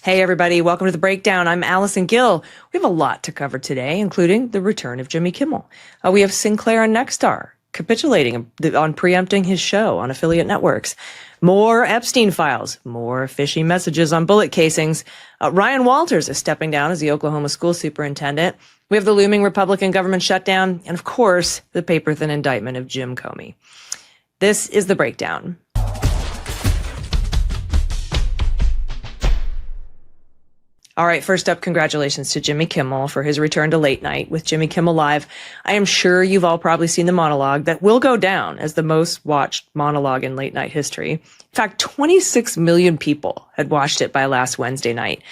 Hey, everybody. Welcome to The Breakdown. I'm Allison Gill. We have a lot to cover today, including the return of Jimmy Kimmel. We have Sinclair and Nexstar capitulating on preempting his show on affiliate networks. More Epstein files, more fishy messages on bullet casings. Ryan Walters is stepping down as the Oklahoma school superintendent. We have the looming Republican government shutdown. And of course, the paper-thin indictment of Jim Comey. This is The Breakdown. All right, first up, congratulations to Jimmy Kimmel for his return to late night with Jimmy Kimmel Live. I am sure you've all probably seen the monologue that will go down as the most watched monologue in late night history. In fact, 26 million people had watched it by last Wednesday night.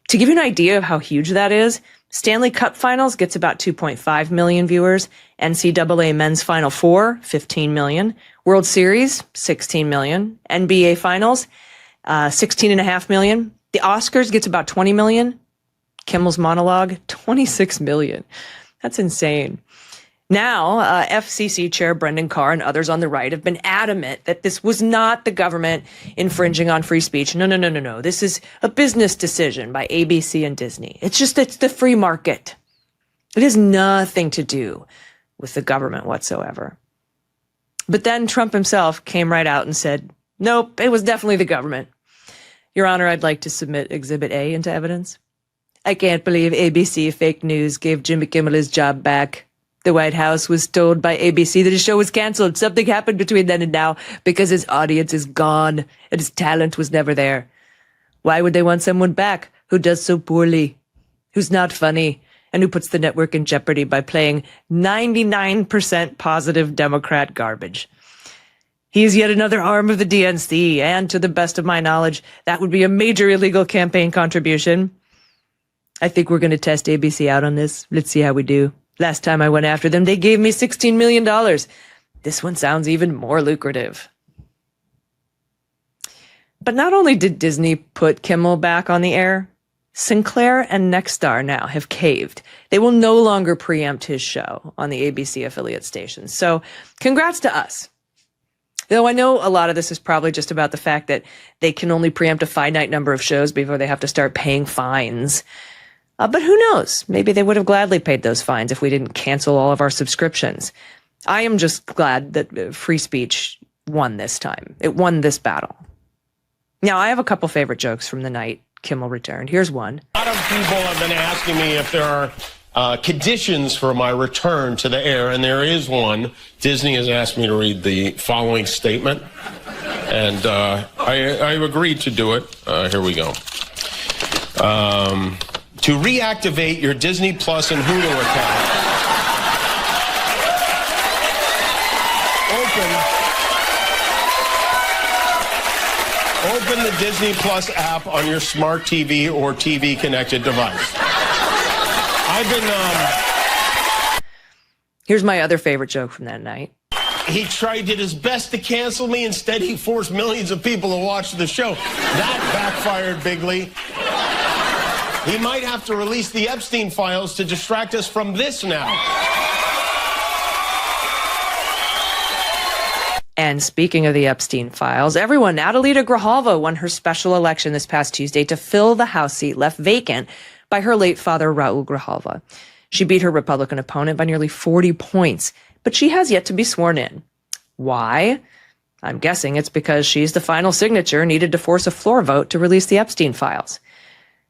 To give you an idea of how huge that is, Stanley Cup Finals gets about 2.5 million viewers. NCAA Men's Final Four, 15 million. World Series, 16 million. NBA Finals, 16.5 million. The Oscars gets about 20 million. Kimmel's monologue, 26 million. That's insane. Now, FCC Chair Brendan Carr and others on the right have been adamant that this was not the government infringing on free speech. No. This is a business decision by ABC and Disney. It's the free market. It has nothing to do with the government whatsoever. But then Trump himself came right out and said, nope, it was definitely the government. Your Honor, I'd like to submit Exhibit A into evidence. I can't believe ABC fake news gave Jimmy Kimmel his job back. The White House was told by ABC that his show was canceled. Something happened between then and now because his audience is gone and his talent was never there. Why would they want someone back who does so poorly, who's not funny, and who puts the network in jeopardy by playing 99% positive Democrat garbage? He is yet another arm of the DNC, and to the best of my knowledge, that would be a major illegal campaign contribution. I think we're going to test ABC out on this. Let's see how we do. Last time I went after them, they gave me $16 million. This one sounds even more lucrative. But not only did Disney put Kimmel back on the air, Sinclair and Nexstar now have caved. They will no longer preempt his show on the ABC affiliate stations. So congrats to us. Though I know a lot of this is probably just about the fact that they can only preempt a finite number of shows before they have to start paying fines. But who knows? Maybe they would have gladly paid those fines if we didn't cancel all of our subscriptions. I am just glad that free speech won this time. It won this battle. Now, I have a couple favorite jokes from the night Kimmel returned. Here's one. A lot of people have been asking me if there are conditions for my return to the air, and there is one. Disney has asked me to read the following statement, and I agreed to do it. Here we go. To reactivate your Disney Plus and Hulu account, open the Disney Plus app on your smart TV or TV connected device. Here's my other favorite joke from that night. He did his best to cancel me. Instead, he forced millions of people to watch the show. That backfired bigly. He might have to release the Epstein files to distract us from this now. And speaking of the Epstein files, everyone, Adelita Grijalva won her special election this past Tuesday to fill the House seat left vacant by her late father, Raul Grijalva. She beat her Republican opponent by nearly 40 points, but she has yet to be sworn in. Why? I'm guessing it's because she's the final signature needed to force a floor vote to release the Epstein files.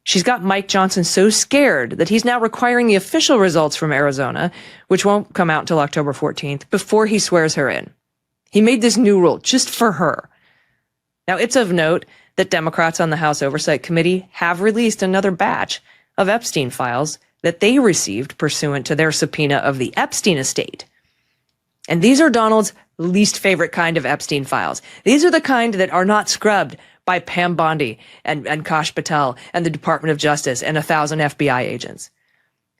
She's got Mike Johnson so scared that he's now requiring the official results from Arizona, which won't come out until October 14th, before he swears her in. He made this new rule just for her. Now, it's of note that Democrats on the House Oversight Committee have released another batch of Epstein files that they received pursuant to their subpoena of the Epstein estate. And these are Donald's least favorite kind of Epstein files. These are the kind that are not scrubbed by Pam Bondi and Kash Patel and the Department of Justice and 1,000 FBI agents.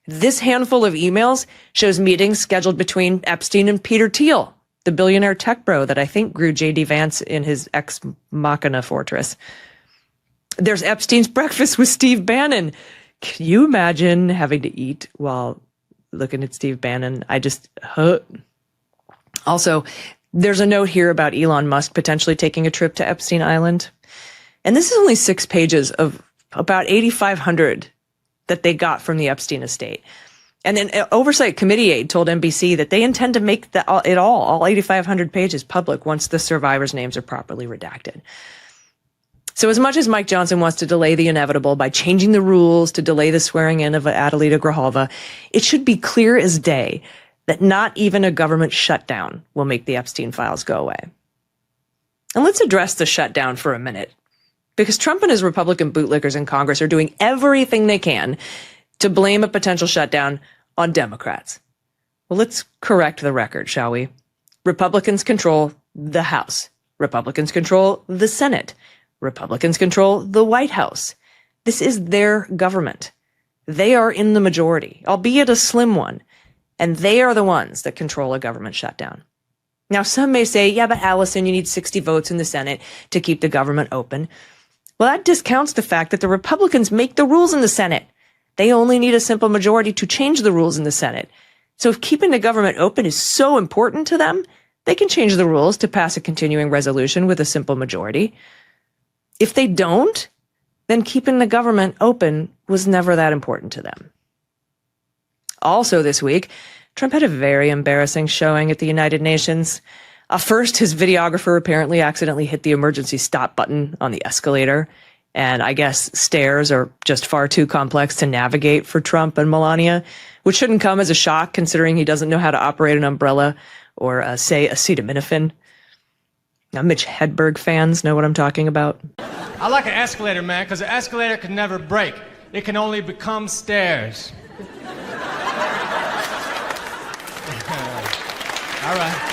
This handful of emails shows meetings scheduled between Epstein and Peter Thiel, the billionaire tech bro that I think grew J.D. Vance in his ex machina fortress. There's Epstein's breakfast with Steve Bannon. Can you imagine having to eat while looking at Steve Bannon? Also, there's a note here about Elon Musk potentially taking a trip to Epstein Island. And this is only 6 pages of about 8,500 that they got from the Epstein estate. And then Oversight Committee aide told NBC that they intend to make all 8,500 pages public once the survivors' names are properly redacted. So as much as Mike Johnson wants to delay the inevitable by changing the rules to delay the swearing in of Adelita Grijalva, it should be clear as day that not even a government shutdown will make the Epstein files go away. And let's address the shutdown for a minute, because Trump and his Republican bootlickers in Congress are doing everything they can to blame a potential shutdown on Democrats. Well, let's correct the record, shall we? Republicans control the House. Republicans control the Senate. Republicans control the White House. This is their government. They are in the majority, albeit a slim one, and they are the ones that control a government shutdown. Now, some may say, yeah, but Allison, you need 60 votes in the Senate to keep the government open. Well, that discounts the fact that the Republicans make the rules in the Senate. They only need a simple majority to change the rules in the Senate. So if keeping the government open is so important to them, they can change the rules to pass a continuing resolution with a simple majority. If they don't, then keeping the government open was never that important to them. Also this week, Trump had a very embarrassing showing at the United Nations. First, his videographer apparently accidentally hit the emergency stop button on the escalator. And I guess stairs are just far too complex to navigate for Trump and Melania, which shouldn't come as a shock considering he doesn't know how to operate an umbrella or, say, acetaminophen. Now, Mitch Hedberg fans know what I'm talking about. I like an escalator, man, because an escalator can never break. It can only become stairs. All right.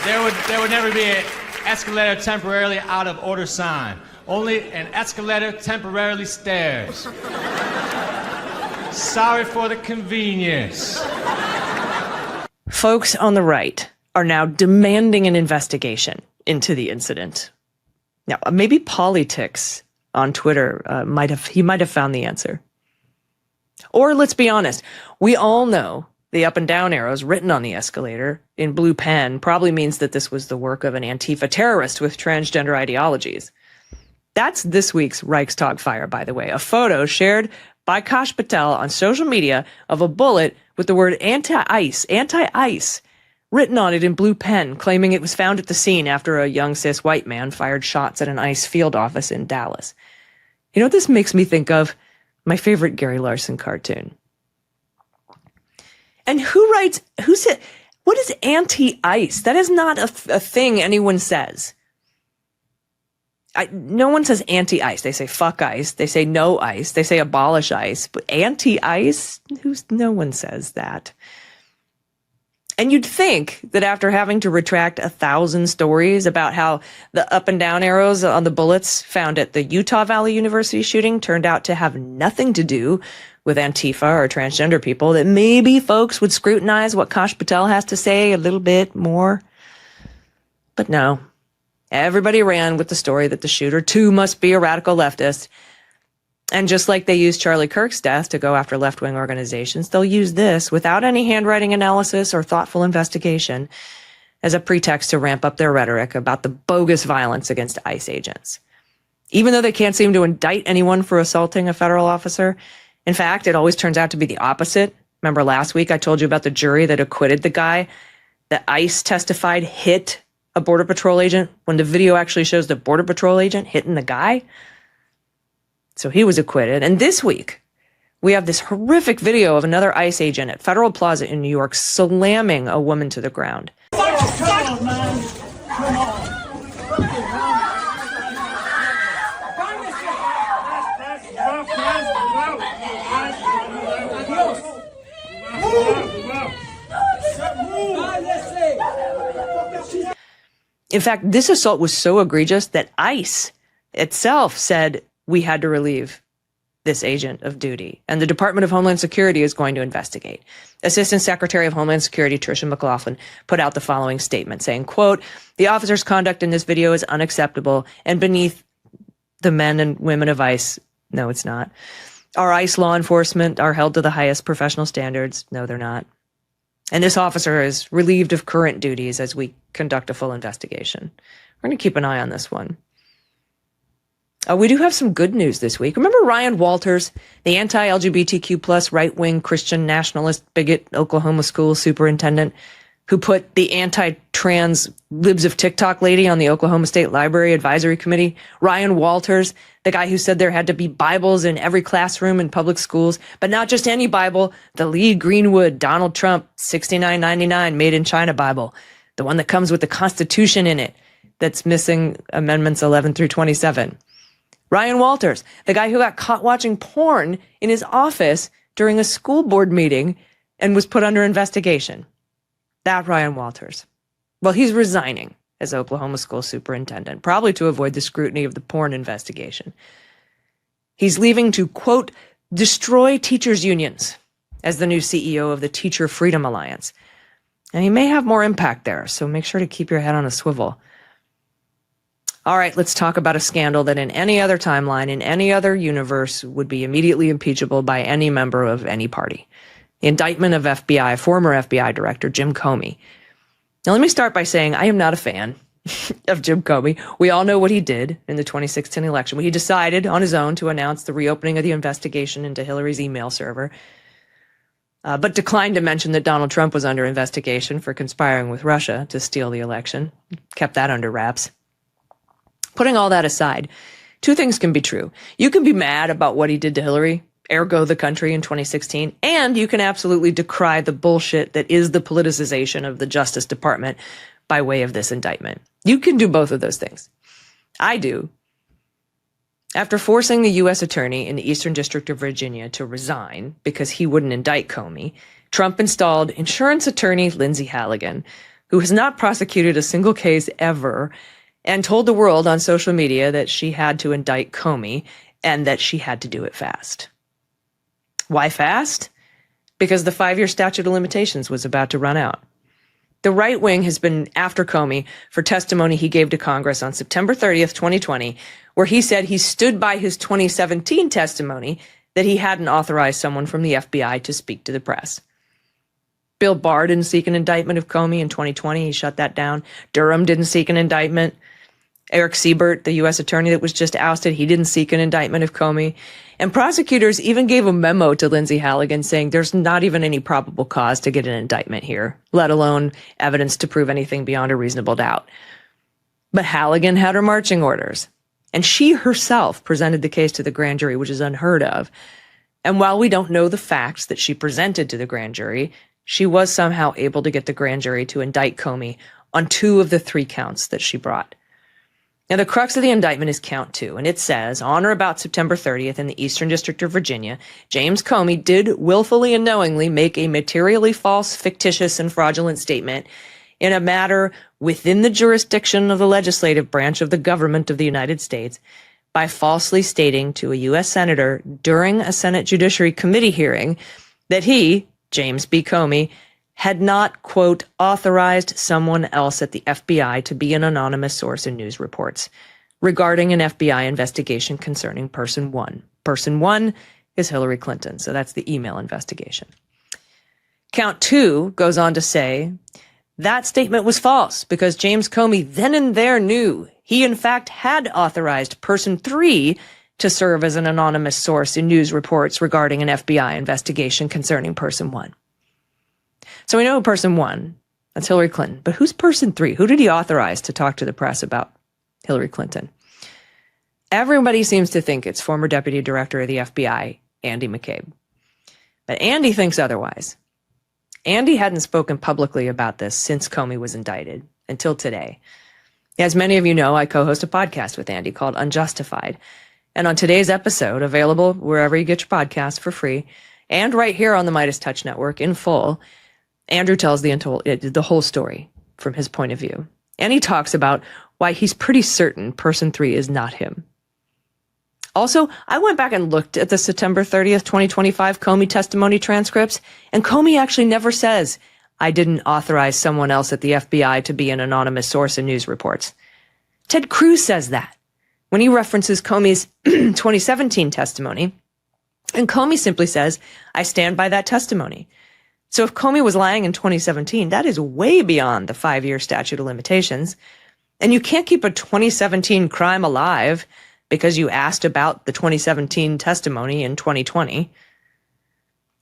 There would never be an escalator temporarily out of order sign. Only an escalator temporarily stairs. Sorry for the convenience. Folks on the right are now demanding an investigation into the incident. Now, maybe Politics on Twitter might have found the answer. Or let's be honest, we all know the up and down arrows written on the escalator in blue pen probably means that this was the work of an Antifa terrorist with transgender ideologies. That's this week's Reichstag fire, by the way, a photo shared by Kash Patel on social media of a bullet with the word anti-ICE written on it in blue pen, claiming it was found at the scene after a young cis white man fired shots at an ICE field office in Dallas. You know what this makes me think of? My favorite Gary Larson cartoon. And who said, what is anti-ICE? That is not a thing anyone says. No one says anti-ICE. They say fuck ICE. They say no ICE. They say abolish ICE. But anti-ICE? No one says that. And you'd think that after having to retract 1,000 stories about how the up and down arrows on the bullets found at the Utah Valley University shooting turned out to have nothing to do with Antifa or transgender people, that maybe folks would scrutinize what Kash Patel has to say a little bit more. But no. Everybody ran with the story that the shooter, too, must be a radical leftist. And just like they used Charlie Kirk's death to go after left-wing organizations, they'll use this without any handwriting analysis or thoughtful investigation as a pretext to ramp up their rhetoric about the bogus violence against ICE agents. Even though they can't seem to indict anyone for assaulting a federal officer, in fact, it always turns out to be the opposite. Remember last week I told you about the jury that acquitted the guy that ICE testified hit a Border Patrol agent when the video actually shows the Border Patrol agent hitting the guy? So he was acquitted. And this week, we have this horrific video of another ICE agent at Federal Plaza in New York slamming a woman to the ground. Come on, man. Come on. In fact, this assault was so egregious that ICE itself said we had to relieve this agent of duty, and the Department of Homeland Security is going to investigate. Assistant Secretary of Homeland Security Tricia McLaughlin put out the following statement saying, quote, "The officer's conduct in this video is unacceptable and beneath the men and women of ICE." No, it's not. "Our ICE law enforcement are held to the highest professional standards." No, they're not. "And this officer is relieved of current duties as we conduct a full investigation." We're going to keep an eye on this one. We do have some good news this week. Remember Ryan Walters, the anti-LGBTQ plus right-wing Christian nationalist bigot Oklahoma school superintendent who put the anti-trans libs of TikTok lady on the Oklahoma State Library Advisory Committee? Ryan Walters, the guy who said there had to be Bibles in every classroom in public schools, but not just any Bible, the Lee Greenwood, Donald Trump, $69.99 made in China Bible, the one that comes with the Constitution in it that's missing Amendments 11 through 27. Ryan Walters, the guy who got caught watching porn in his office during a school board meeting and was put under investigation. That Ryan Walters. Well, he's resigning as Oklahoma school superintendent, probably to avoid the scrutiny of the porn investigation. He's leaving to, quote, destroy teachers' unions as the new CEO of the Teacher Freedom Alliance. And he may have more impact there, so make sure to keep your head on a swivel. All right, let's talk about a scandal that in any other timeline, in any other universe, would be immediately impeachable by any member of any party. The indictment of former FBI Director Jim Comey. Now, let me start by saying I am not a fan of Jim Comey. We all know what he did in the 2016 election when he decided on his own to announce the reopening of the investigation into Hillary's email server, but declined to mention that Donald Trump was under investigation for conspiring with Russia to steal the election. Kept that under wraps. Putting all that aside, two things can be true. You can be mad about what he did to Hillary, ergo the country in 2016, and you can absolutely decry the bullshit that is the politicization of the Justice Department by way of this indictment. You can do both of those things. I do. After forcing the U.S. attorney in the Eastern District of Virginia to resign because he wouldn't indict Comey, Trump installed insurance attorney Lindsay Halligan, who has not prosecuted a single case ever, and told the world on social media that she had to indict Comey and that she had to do it fast. Why fast? Because the 5-year statute of limitations was about to run out. The right wing has been after Comey for testimony he gave to Congress on September 30th, 2020, where he said he stood by his 2017 testimony that he hadn't authorized someone from the FBI to speak to the press. Bill Barr didn't seek an indictment of Comey in 2020. He shut that down. Durham didn't seek an indictment. Eric Siebert, the U.S. attorney that was just ousted, he didn't seek an indictment of Comey. And prosecutors even gave a memo to Lindsay Halligan saying there's not even any probable cause to get an indictment here, let alone evidence to prove anything beyond a reasonable doubt. But Halligan had her marching orders, and she herself presented the case to the grand jury, which is unheard of. And while we don't know the facts that she presented to the grand jury, she was somehow able to get the grand jury to indict Comey on 2 of the 3 counts that she brought. Now, the crux of the indictment is count 2, and it says, on or about September 30th in the Eastern District of Virginia, James Comey did willfully and knowingly make a materially false, fictitious, and fraudulent statement in a matter within the jurisdiction of the legislative branch of the government of the United States by falsely stating to a U.S. senator during a Senate Judiciary Committee hearing that he, James B. Comey, had not, quote, authorized someone else at the FBI to be an anonymous source in news reports regarding an FBI investigation concerning person 1. Person 1 is Hillary Clinton, so that's the email investigation. Count 2 goes on to say that statement was false because James Comey then and there knew he in fact had authorized person 3 to serve as an anonymous source in news reports regarding an FBI investigation concerning person 1. So we know person 1, that's Hillary Clinton, but who's person 3? Who did he authorize to talk to the press about Hillary Clinton? Everybody seems to think it's former Deputy Director of the FBI, Andy McCabe. But Andy thinks otherwise. Andy hadn't spoken publicly about this since Comey was indicted, until today. As many of you know, I co-host a podcast with Andy called Unjustified. And on today's episode, available wherever you get your podcasts for free, and right here on the Midas Touch Network in full, Andrew tells the whole story from his point of view. And he talks about why he's pretty certain person 3 is not him. Also, I went back and looked at the September 30th, 2025 Comey testimony transcripts, and Comey actually never says, I didn't authorize someone else at the FBI to be an anonymous source in news reports. Ted Cruz says that when he references Comey's 2017 testimony, and Comey simply says, I stand by that testimony. So if Comey was lying in 2017, that is way beyond the 5-year statute of limitations. And you can't keep a 2017 crime alive because you asked about the 2017 testimony in 2020.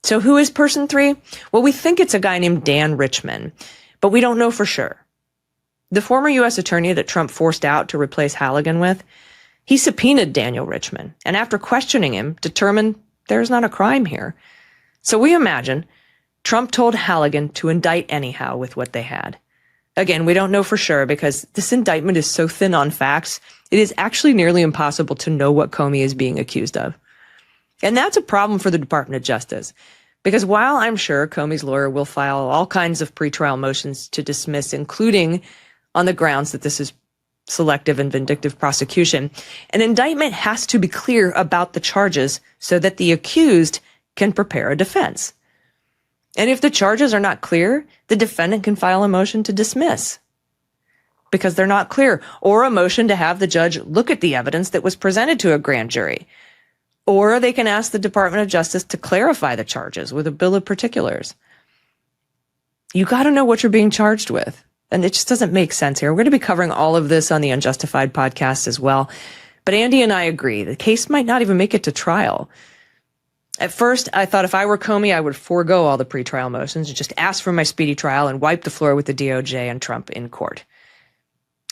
So who is person 3? Well, we think it's a guy named Dan Richman, but we don't know for sure. The former U.S. attorney that Trump forced out to replace Halligan with, he subpoenaed Daniel Richman, and after questioning him, determined there's not a crime here. So we imagine Trump told Halligan to indict anyhow with what they had. Again, we don't know for sure because this indictment is so thin on facts, it is actually nearly impossible to know what Comey is being accused of. And that's a problem for the Department of Justice, because while I'm sure Comey's lawyer will file all kinds of pretrial motions to dismiss, including on the grounds that this is selective and vindictive prosecution, an indictment has to be clear about the charges so that the accused can prepare a defense. And if the charges are not clear, the defendant can file a motion to dismiss because they're not clear, or a motion to have the judge look at the evidence that was presented to a grand jury. Or they can ask the Department of Justice to clarify the charges with a bill of particulars. You got to know what you're being charged with. And it just doesn't make sense here. We're going to be covering all of this on the Unjustified podcast as well. But Andy and I agree, the case might not even make it to trial. At first, I thought if I were Comey, I would forego all the pretrial motions and just ask for my speedy trial and wipe the floor with the DOJ and Trump in court.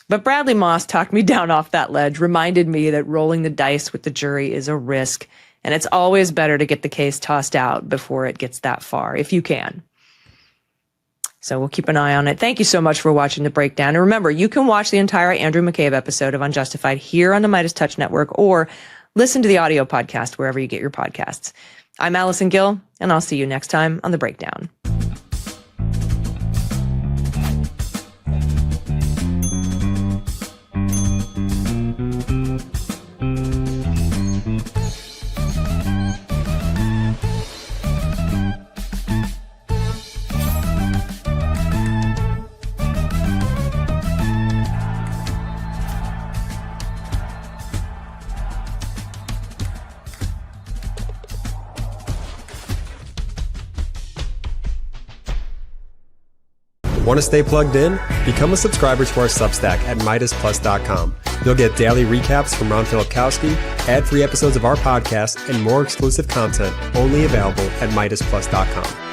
But Bradley Moss talked me down off that ledge, reminded me that rolling the dice with the jury is a risk, and it's always better to get the case tossed out before it gets that far, if you can. So we'll keep an eye on it. Thank you so much for watching the breakdown. And remember, you can watch the entire Andrew McCabe episode of Unjustified here on the Midas Touch Network, or listen to the audio podcast wherever you get your podcasts. I'm Allison Gill, and I'll see you next time on The Breakdown. Want to stay plugged in? Become a subscriber to our Substack at MidasPlus.com. You'll get daily recaps from Ron Filipkowski, ad-free episodes of our podcast, and more exclusive content only available at MidasPlus.com.